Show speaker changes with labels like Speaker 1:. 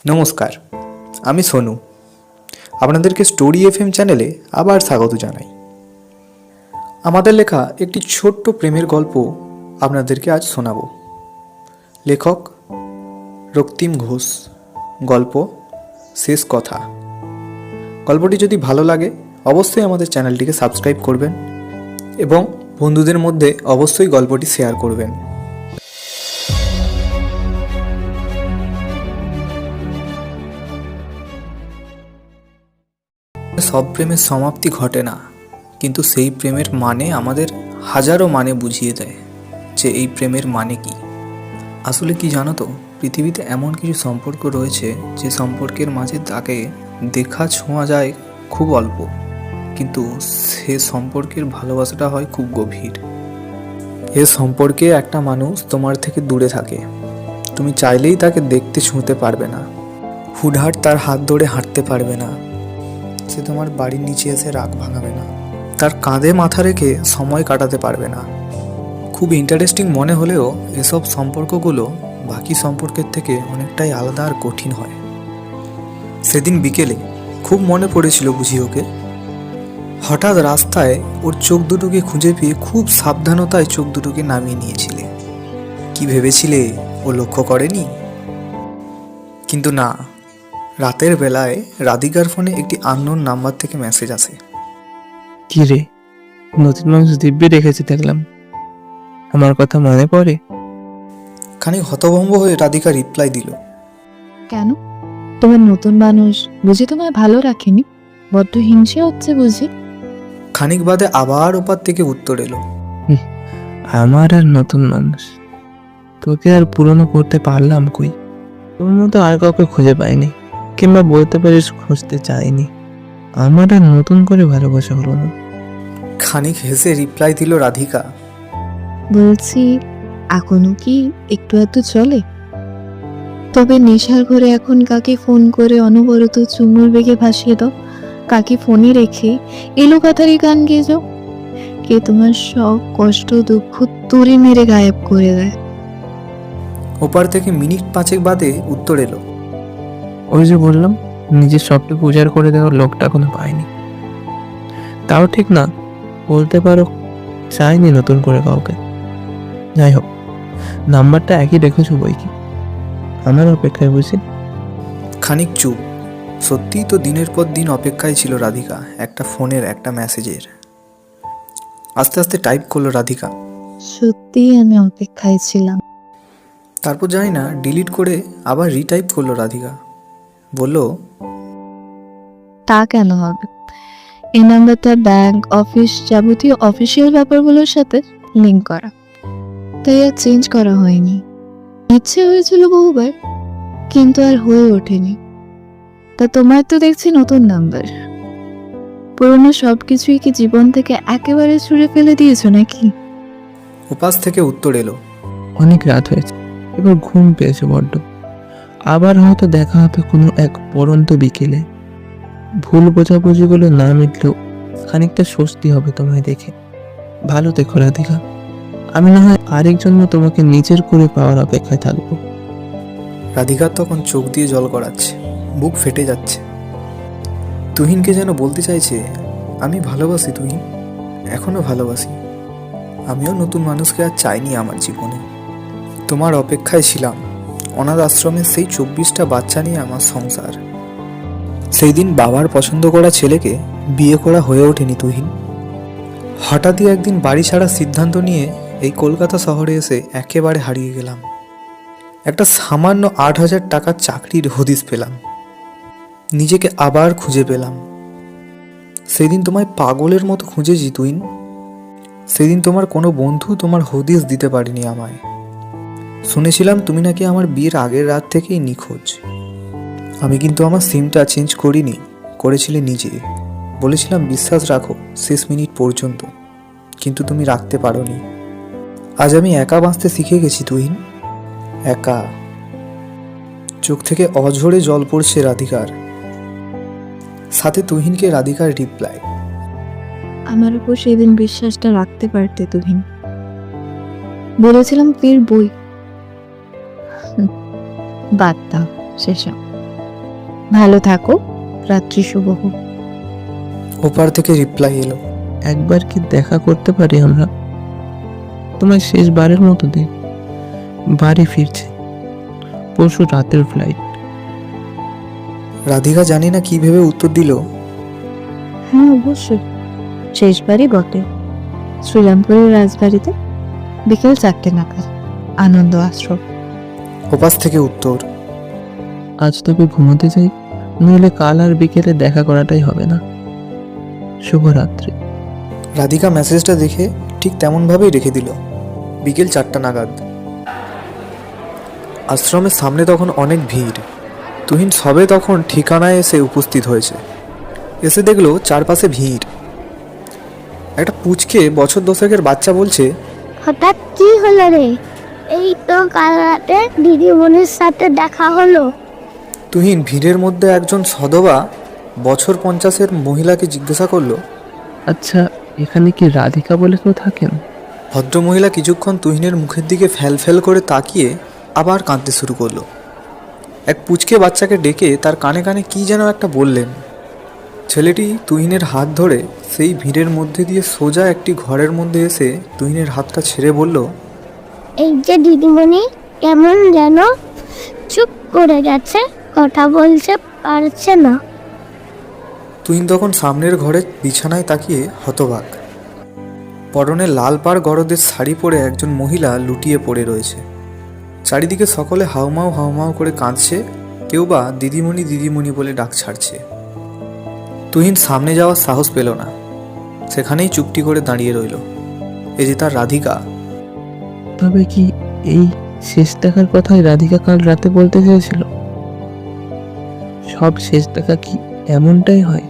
Speaker 1: নমস্কার, আমি সোনু। আপনাদেরকে স্টোরি এফএম চ্যানেলে আবার স্বাগত জানাই। আমাদের লেখা একটি ছোট্ট প্রেমের গল্প আপনাদেরকে আজ শোনাব। লেখক রক্তিম ঘোষ। গল্প শেষ কথা। গল্পটি যদি ভালো লাগে অবশ্যই আমাদের চ্যানেলটিকে সাবস্ক্রাইব করবেন এবং বন্ধুদের মধ্যে অবশ্যই গল্পটি শেয়ার করবেন। সব প্রেমের সমাপ্তি ঘটে না, কিন্তু সেই প্রেমের মানে আমাদের হাজারো মানে বুঝিয়ে দেয় যে এই প্রেমের মানে কি। আসলে কি জানো তো, পৃথিবীতে এমন কিছু সম্পর্ক রয়েছে যে সম্পর্কের মাঝে তাকে দেখা ছোঁয়া যায় খুব অল্প, কিন্তু সে সম্পর্কের ভালোবাসাটা হয় খুব গভীর। এ সম্পর্কে একটা মানুষ তোমার থেকে দূরে থাকে, তুমি চাইলেই তাকে দেখতে ছুঁতে পারবে না, হুটহাট তার হাত ধরে হাঁটতে পারবে না, সে তোমার বাড়ির নিচে এসে রাগ ভাঙাবে না, তার কাঁধে মাথা রেখে সময় কাটাতে পারবে না। খুব ইন্টারেস্টিং মনে হলেও এসব সম্পর্কগুলো বাকি সম্পর্কের থেকে অনেকটাই আলাদা আর কঠিন হয়। সেদিন বিকেলে খুব মনে পড়েছিল বুঝি ওকে। হঠাৎ রাস্তায় ওর চোখ দুটোকে খুঁজে পেয়ে খুব সাবধানতায় চোখ দুটোকে নামিয়ে নিয়েছিলে। কি ভেবেছিলে ও লক্ষ্য করেনি? কিন্তু না, রাতের বেলায় রাধিকার ফোনে একটি আননোন নাম্বার থেকে মেসেজ আসে।
Speaker 2: কি রে, নতুন মানুষ দিব্যি রেখেছে দেখলাম, আমার কথা মনে পড়ে?
Speaker 1: খানিক হতভম্ব হয়ে রাধিকা রিপ্লাই দিল,
Speaker 3: কেন? তোমার নতুন মানুষ বুঝি তোমায় ভালো রাখেনি? বড্ড হিংসে হচ্ছে বুঝি?
Speaker 1: খানিক বাদে আবার ওপার থেকে উত্তর এলো,
Speaker 2: আমার আর নতুন মানুষ, তোকে আর পুরনো করতে পারলাম কই? তোর মতো আর কাউকে খুঁজে পাইনি, কিংবা বলতে পারিস খুঁজতে চাইনি। আমার আর নতুন করে ভালোবাসা হলো না।
Speaker 1: খানিক হেসে রিপ্লাই দিল রাধিকা,
Speaker 3: বলছি, এখনো কি একটু এত চলে? তবে নেশার ঘরে এখন কাকে ফোন করে অনবরত চুমুর বেগে ভাসিয়ে দাও, কাকে ফোনে রেখে এলো কাতারি গান গেয়ে যাও, কে তোমার সব কষ্ট দুঃখ তুড়ি মেরে গায়েব করে দেয়।
Speaker 1: ওপার থেকে মিনিট 5 বাদে উত্তর এলো,
Speaker 2: ওই যে বললাম, নিজের সবটুকু উজাড় করে দেওয়ার লোকটা এখনো পাইনি। তাও ঠিক না, বলতে পারো চাইনি নতুন করে কাউকে। যাই হোক, নাম্বারটা একই রেখেছো বই কি, আমার অপেক্ষায় বুঝি।
Speaker 1: খানিক চুপ। সত্যিই তো দিনের পর দিন অপেক্ষায় ছিল রাধিকা, একটা ফোনের একটা মেসেজের। আস্তে আস্তে টাইপ করলো রাধিকা।
Speaker 3: সত্যিই আমি অপেক্ষায় ছিলাম।
Speaker 1: তারপর জানি না ডিলিট করে আবার রিটাইপ করলো রাধিকা। বলল,
Speaker 3: তা কেন হবে? এই নাম্বারটা ব্যাংক, অফিস, যাবতীয় অফিসিয়াল ব্যাপারগুলোর সাথে লিংক করা, তাই আর চেঞ্জ করা হয়নি। ইচ্ছে হয়েছিল বহুবার, কিন্তু আর হয়ে ওঠেনি। তা তোমার তো দেখছি নতুন নাম্বার। পুরোনো সবকিছুই কি জীবন থেকে একেবারে ছুঁড়ে ফেলে দিয়েছো নাকি?
Speaker 1: ওপাশ থেকে উত্তর এলো,
Speaker 2: অনেক রাত হয়েছে, এবার ঘুম পেয়েছে বড্ড। আবার হয়তো দেখা হবে কোনো এক পড়ন্ত বিকেলে। ভুল বোঝাবুঝিগুলো না মিটলেও খানিকটা স্বস্তি হবে তোমায় দেখে। ভালো থেকো রাধিকা, আমি না হয় আরেক জন্য তোমাকে নিজের করে পাওয়ার অপেক্ষায় থাকবো।
Speaker 1: রাধিকার তখন চোখ দিয়ে জল গড়াচ্ছে, বুক ফেটে যাচ্ছে। তুহিনকে যেন বলতে চাইছে, আমি ভালোবাসি তুহিন, এখনো ভালোবাসি। আমিও নতুন মানুষকে আর চাইনি আমার জীবনে। তোমার অপেক্ষায় ছিলাম। অনাথ আশ্রমের সেই 24টা বাচ্চা নিয়ে আমার সংসার। সেই দিন বাবার পছন্দ করা ছেলেকে বিয়ে করা হয়ে ওঠেনি তুহিন। হঠাৎই একদিন বাড়ি ছাড়ার সিদ্ধান্ত নিয়ে এই কলকাতা শহরে এসে একেবারে হারিয়ে গেলাম। একটা সামান্য 8,000 টাকার চাকরির হদিশ পেলাম, নিজেকে আবার খুঁজে পেলাম। সেদিন তোমায় পাগলের মতো খুঁজেছি তুহিন। সেদিন তোমার কোনো বন্ধু তোমার হদিশ দিতে পারেনি আমায়। শুনেছিলাম তুমি নাকি আমার বিয়ের আগের রাত থেকেই নিখোঁজ। আমি কিন্তু আমার সিমটা চেঞ্জ করিনি, করেছিলে নিজে। বলেছিলাম বিশ্বাস রাখো শেষ মিনিট পর্যন্ত, কিন্তু তুমি রাখতে পারোনি। আজ আমি একা বাঁচতে শিখে গেছি তুহিন, একা। চোখ থেকে অঝরে জল পড়ছে রাধিকার। সাথে তুহিনকে রাধিকার রিপ্লাই,
Speaker 3: আমার উপর সেদিন বিশ্বাসটা রাখতে পারতে তুহিন। বলেছিলাম ফিরবই। বাদ দাও সেসব। ভালো থাকো, রাত্রি শুভ হোক।
Speaker 1: ওপার থেকে রিপ্লাই এলো।
Speaker 2: একবার কি দেখা করতে পারি আমরা? তোমার শেষবারের মতো দিন। বাড়ি ফিরছে, পরশু রাতের ফ্লাইট।
Speaker 1: রাধিকা জানি না কি ভেবে উত্তর দিল।
Speaker 3: হ্যাঁ অবশ্যই, শেষবারই বটে। শ্রীরামপুরের রাজবাড়িতে বিকেল 4টে নাগাদ, আনন্দ আশ্রম।
Speaker 1: ওপাশ থেকে উত্তর।
Speaker 2: আজ তবে ঘুমোতে যাই, নইলে কাল আর বিকেলে দেখা করাটাই হবে না। শুভরাত্রি।
Speaker 1: রাধিকা মেসেজটা দেখে ঠিক তেমনভাবেই রেখে দিল। বিকেল 4টা নাগাদ। আশ্রমের সামনে তখন অনেক ভিড়। তুহিন সবে তখন ঠিকানায় এসে উপস্থিত হয়েছে। এসে দেখলো চারপাশে ভিড়। একটা পুচকে বছর 10-এর বাচ্চা বলছে,
Speaker 4: হঠাৎ কি হলো রে? এই তো কাল রাতে দিদিমণির সাথে দেখা হলো।
Speaker 1: তুহিন ভিড়ের মধ্যে একজন সধবা বছর 50-এর মহিলাকে জিজ্ঞাসা করলো।
Speaker 2: আচ্ছা, এখানে কি রাধিকা বলে কেউ থাকেন?
Speaker 1: ভদ্রমহিলা কিছুক্ষণ তুহিনের মুখের দিকে ফ্যাল করে তাকিয়ে আবার কাঁদতে শুরু করলো। এক পুচকে বাচ্চাকে ডেকে তার কানে কানে কি যেন একটা বললেন। ছেলেটি তুহিনের হাত ধরে সেই ভিড়ের মধ্যে দিয়ে সোজা একটি ঘরের মধ্যে এসে তুহিনের হাতটা ছেড়ে বলল,
Speaker 4: এই যে দিদিমণি কেমন যেন চুপ করে গেছে, কথা বলতে পারছে না।
Speaker 1: তুহিন তখন সামনের ঘরের বিছানায় তাকিয়ে হতবাক। পরনে লাল পাড় গরদের শাড়ি পরে একজন মহিলা লুটিয়ে পড়ে রয়েছে। চারিদিকে সকলে হাউমাউ হাউমাউ করে কাঁদছে, কেউ বা দিদিমণি দিদিমণি বলে ডাক ছাড়ছে। তুহিন সামনে যাওয়ার সাহস পেল না, সেখানেই চুপটি করে দাঁড়িয়ে রইল। এ যে তার রাধিকা।
Speaker 2: তবে কি এই শেষ দেখার কথাই রাধিকা কাল রাতে বলতে চেয়েছিল? সব শেষ দেখা কি এমনটাই হয়?